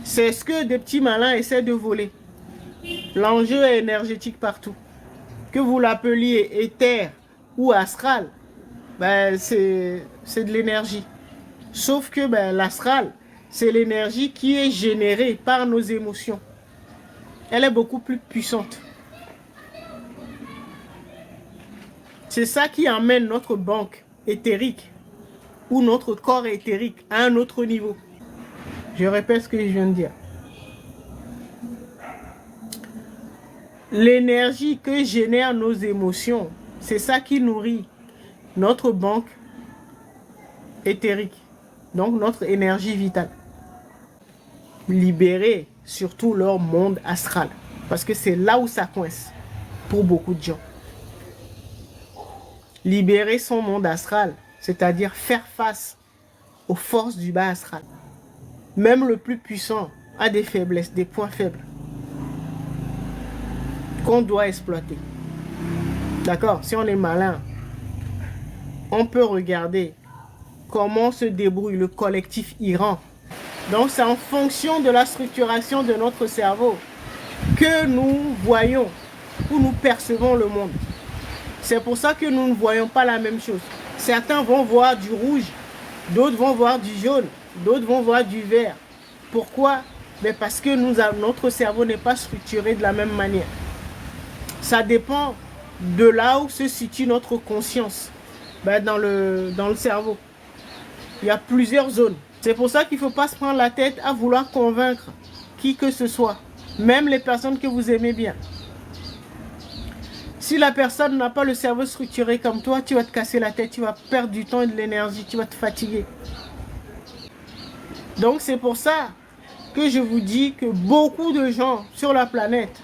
C'est ce que des petits malins essaient de voler. L'enjeu est énergétique partout. Que vous l'appeliez éther ou astral, ben, c'est de l'énergie. Sauf que ben, l'astral, c'est l'énergie qui est générée par nos émotions. Elle est beaucoup plus puissante. C'est ça qui amène notre banque éthérique ou notre corps éthérique à un autre niveau. Je répète ce que je viens de dire. L'énergie que génèrent nos émotions, c'est ça qui nourrit notre banque éthérique, donc notre énergie vitale. Libérer surtout leur monde astral, parce que c'est là où ça coince pour beaucoup de gens. Libérer son monde astral, c'est-à-dire faire face aux forces du bas astral. Même le plus puissant a des faiblesses, des points faibles qu'on doit exploiter. D'accord? Si on est malin, on peut regarder comment se débrouille le collectif Iran. Donc c'est en fonction de la structuration de notre cerveau que nous voyons ou nous percevons le monde. C'est pour ça que nous ne voyons pas la même chose. Certains vont voir du rouge, d'autres vont voir du jaune, d'autres vont voir du vert. Pourquoi? Mais parce que notre cerveau n'est pas structuré de la même manière. Ça dépend de là où se situe notre conscience, ben dans le cerveau. Il y a plusieurs zones. C'est pour ça qu'il ne faut pas se prendre la tête à vouloir convaincre qui que ce soit, même les personnes que vous aimez bien. Si la personne n'a pas le cerveau structuré comme toi, tu vas te casser la tête, tu vas perdre du temps et de l'énergie, tu vas te fatiguer. Donc c'est pour ça que je vous dis que beaucoup de gens sur la planète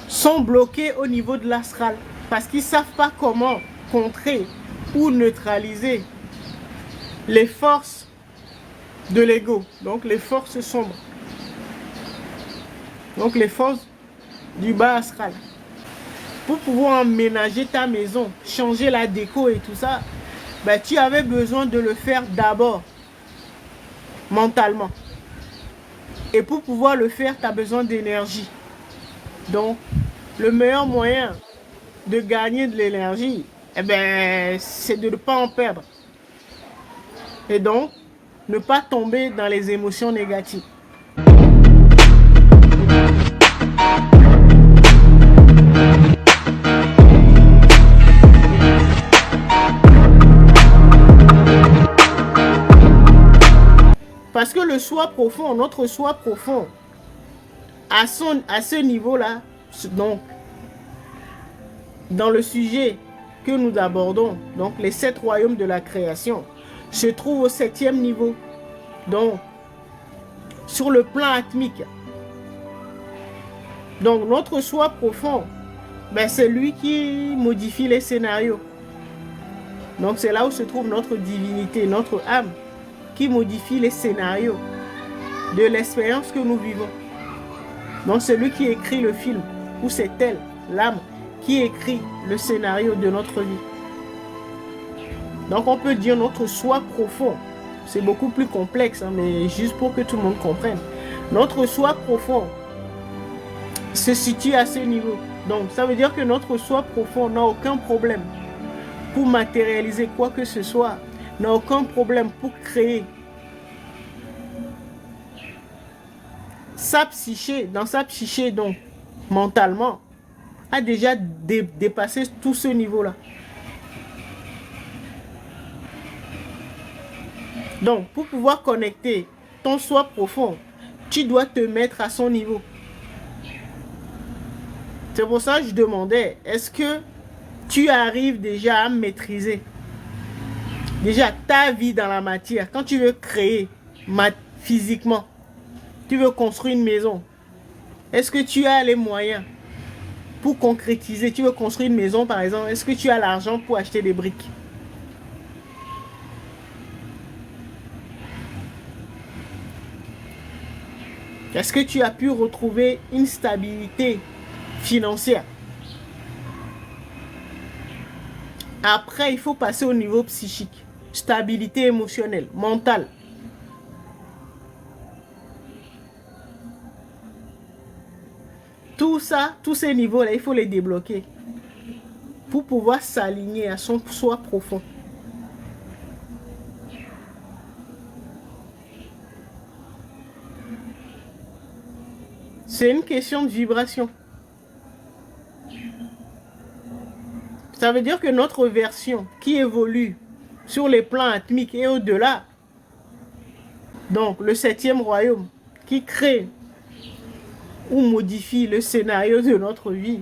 sont bloqués au niveau de l'astral parce qu'ils ne savent pas comment contrer ou neutraliser les forces de l'ego, donc les forces sombres, donc les forces du bas astral. Pour pouvoir emménager ta maison, changer la déco et tout ça, ben, tu avais besoin de le faire d'abord mentalement. Et pour pouvoir le faire, tu as besoin d'énergie. Donc, le meilleur moyen de gagner de l'énergie, eh ben, c'est de ne pas en perdre. Et donc, ne pas tomber dans les émotions négatives. Parce que le soi profond, notre soi profond, à ce niveau-là, donc, dans le sujet que nous abordons, donc les 7 royaumes de la création, se trouve au 7e niveau, donc sur le plan atmique. Donc notre soi profond, ben, c'est lui qui modifie les scénarios. Donc c'est là où se trouve notre divinité, notre âme, qui modifie les scénarios de l'expérience que nous vivons. Donc c'est lui qui écrit le film, ou c'est elle, l'âme, qui écrit le scénario de notre vie. Donc on peut dire notre soi profond. C'est beaucoup plus complexe, hein, mais juste pour que tout le monde comprenne. Notre soi profond se situe à ce niveau. Donc ça veut dire que notre soi profond n'a aucun problème pour matérialiser quoi que ce soit, n'a aucun problème pour créer. Sa psyché, dans sa psyché, donc mentalement, a déjà dépassé tout ce niveau-là. Donc, pour pouvoir connecter ton soi profond, tu dois te mettre à son niveau. C'est pour ça que je demandais, est-ce que tu arrives déjà à maîtriser déjà ta vie dans la matière? Quand tu veux créer physiquement, tu veux construire une maison, est-ce que tu as les moyens pour concrétiser? Tu veux construire une maison par exemple, est-ce que tu as l'argent pour acheter des briques? Est-ce que tu as pu retrouver une stabilité financière? Après, il faut passer au niveau psychique. Stabilité émotionnelle, mentale. Tout ça, tous ces niveaux-là, il faut les débloquer pour pouvoir s'aligner à son soi profond. C'est une question de vibration. Ça veut dire que notre version qui évolue sur les plans atmiques et au-delà, donc le 7e royaume qui crée ou modifie le scénario de notre vie,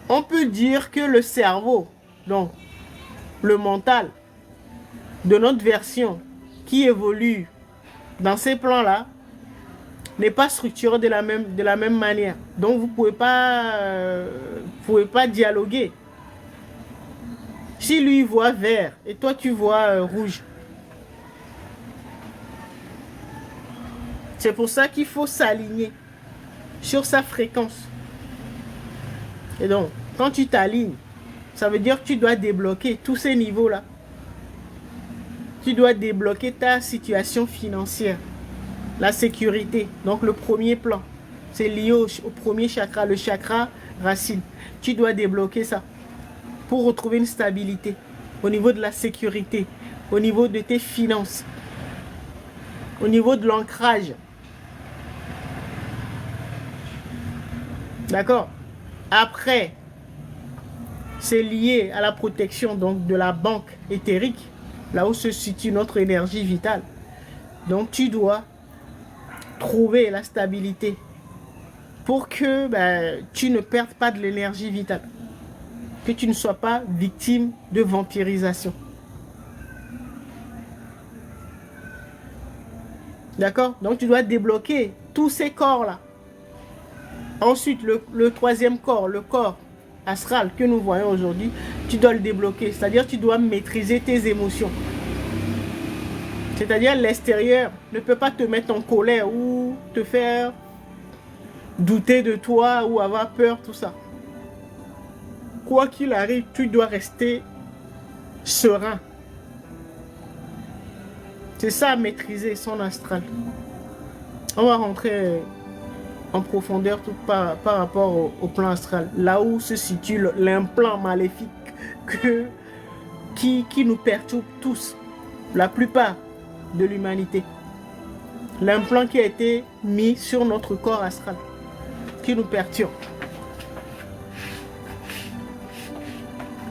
on peut dire que le cerveau, donc le mental de notre version qui évolue dans ces plans-là, n'est pas structuré de la même manière. Donc vous pouvez pas dialoguer. Si lui voit vert et toi tu vois rouge. C'est pour ça qu'il faut s'aligner sur sa fréquence. Et donc, quand tu t'alignes, ça veut dire que tu dois débloquer tous ces niveaux-là. Tu dois débloquer ta situation financière. La sécurité, donc le premier plan, c'est lié au premier chakra, le chakra racine. Tu dois débloquer ça pour retrouver une stabilité au niveau de la sécurité, au niveau de tes finances, au niveau de l'ancrage. D'accord? Après, c'est lié à la protection donc de la banque éthérique, là où se situe notre énergie vitale. Donc tu dois trouver la stabilité pour que tu ne perdes pas de l'énergie vitale, que tu ne sois pas victime de vampirisation. D'accord? Donc tu dois débloquer tous ces corps-là. Ensuite, le troisième corps, le corps astral que nous voyons aujourd'hui, tu dois le débloquer. C'est-à-dire tu dois maîtriser tes émotions. C'est-à-dire l'extérieur ne peut pas te mettre en colère ou te faire douter de toi ou avoir peur, tout ça. Quoi qu'il arrive, tu dois rester serein. C'est ça, maîtriser son astral. On va rentrer en profondeur tout par rapport au plan astral. Là où se situe l'implant maléfique qui nous perturbe tous. La plupart de l'humanité. L'implant qui a été mis sur notre corps astral, qui nous perturbe.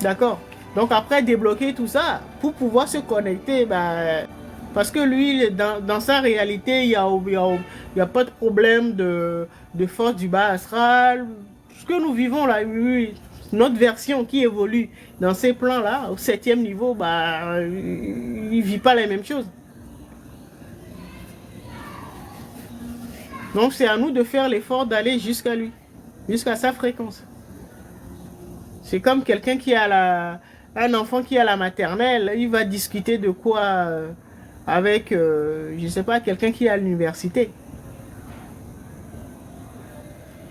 D'accord? Donc après débloquer tout ça, pour pouvoir se connecter, parce que lui, dans sa réalité, il y a pas de problème de force du bas astral. Ce que nous vivons là, notre version qui évolue dans ces plans-là, au 7e niveau, il ne vit pas les mêmes choses. Donc c'est à nous de faire l'effort d'aller jusqu'à lui, jusqu'à sa fréquence. C'est comme quelqu'un qui a un enfant qui a la maternelle, il va discuter de quoi avec, je sais pas, quelqu'un qui est à l'université.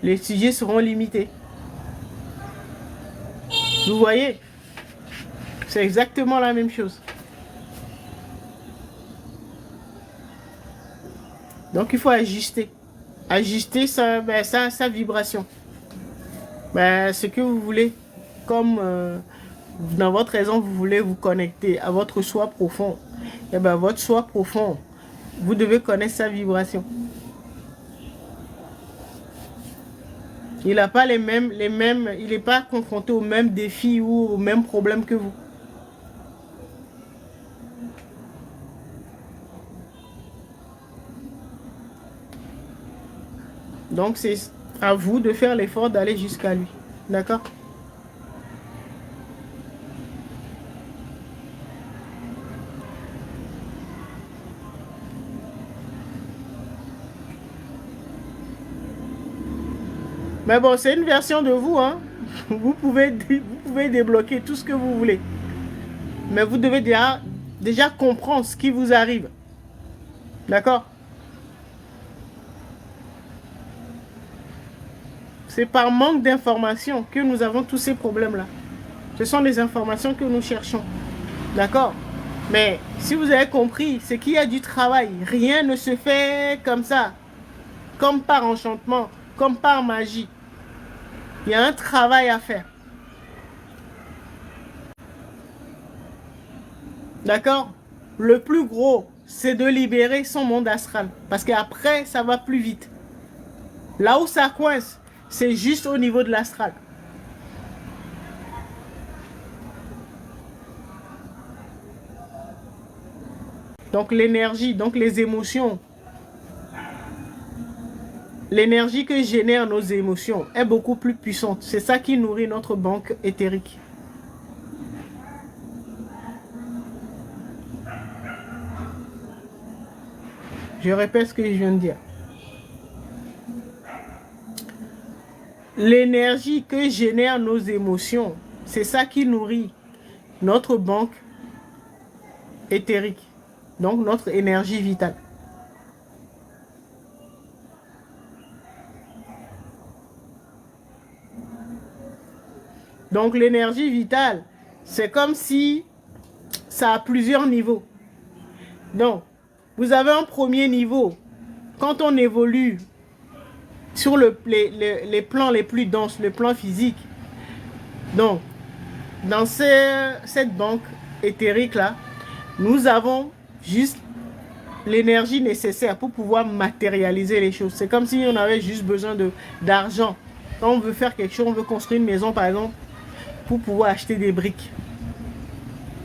Les sujets seront limités. Vous voyez? C'est exactement la même chose. Donc il faut ajuster. Ajuster sa vibration. Ce que vous voulez. Comme dans votre raison, vous voulez vous connecter à votre soi profond. Et votre soi profond, vous devez connaître sa vibration. Il n'a pas il n'est pas confronté aux mêmes défis ou aux mêmes problèmes que vous. Donc c'est à vous de faire l'effort d'aller jusqu'à lui. D'accord? Mais bon, c'est une version de vous, hein. Vous pouvez débloquer tout ce que vous voulez. Mais vous devez déjà comprendre ce qui vous arrive. D'accord? C'est par manque d'informations que nous avons tous ces problèmes-là. Ce sont les informations que nous cherchons. D'accord? Mais si vous avez compris, c'est qu'il y a du travail. Rien ne se fait comme ça. comme par enchantement, comme par magie. Il y a un travail à faire. D'accord? Le plus gros, c'est de libérer son monde astral. Parce qu'après, ça va plus vite. Là où ça coince, c'est juste au niveau de l'astral. Donc l'énergie, donc les émotions. L'énergie que génèrent nos émotions est beaucoup plus puissante. C'est ça qui nourrit notre banque éthérique. Je répète ce que je viens de dire. L'énergie que génèrent nos émotions, c'est ça qui nourrit notre banque éthérique. Donc notre énergie vitale. Donc l'énergie vitale, c'est comme si ça a plusieurs niveaux. Donc, vous avez un premier niveau. Quand on évolue sur les plans les plus denses, le plan physique, donc, dans cette banque éthérique-là, nous avons juste l'énergie nécessaire pour pouvoir matérialiser les choses. C'est comme si on avait juste besoin d'argent. Quand on veut faire quelque chose, on veut construire une maison, par exemple, pour pouvoir acheter des briques.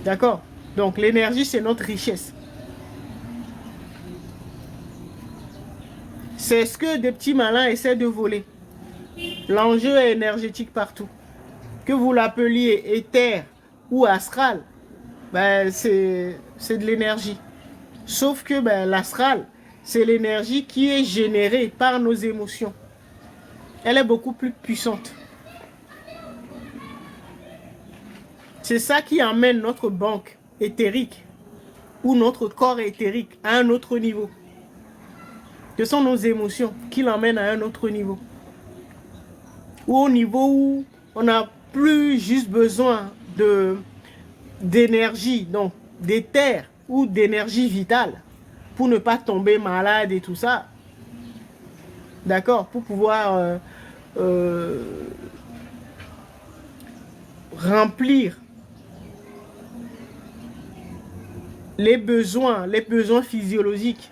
D'accord? Donc, l'énergie, c'est notre richesse. C'est ce que des petits malins essaient de voler. L'enjeu est énergétique partout. Que vous l'appeliez éther ou astral, ben c'est de l'énergie. Sauf que ben, l'astral, c'est l'énergie qui est générée par nos émotions. Elle est beaucoup plus puissante. C'est ça qui emmène notre banque éthérique ou notre corps éthérique à un autre niveau. Ce sont nos émotions qui l'emmènent à un autre niveau. Ou au niveau où on n'a plus juste besoin d'énergie, donc d'éther ou d'énergie vitale pour ne pas tomber malade et tout ça. D'accord? Pour pouvoir remplir les besoins physiologiques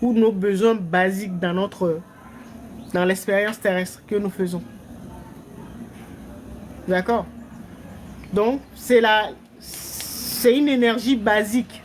ou nos besoins basiques dans l'expérience terrestre que nous faisons. D'accord? Donc, c'est une énergie basique